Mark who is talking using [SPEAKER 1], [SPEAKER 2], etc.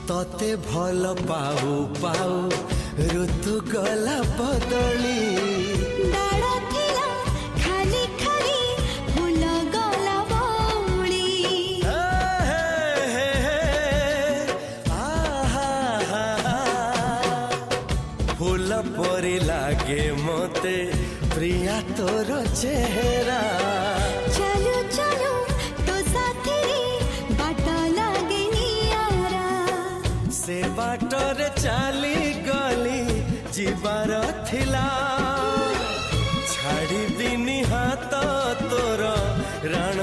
[SPEAKER 1] तते भल पाऊ पाऊ ऋतु गला बदली
[SPEAKER 2] डाळ थिला खाली खाली फूल गला बौली
[SPEAKER 1] फूल परी लागे मते प्रिया तोर चेहरा
[SPEAKER 2] चलो चलो तो साथी बाट लागे नियारा
[SPEAKER 1] से बाटरे चली गली जीवार थिला छाड़ी दिनी हाथ तोर राण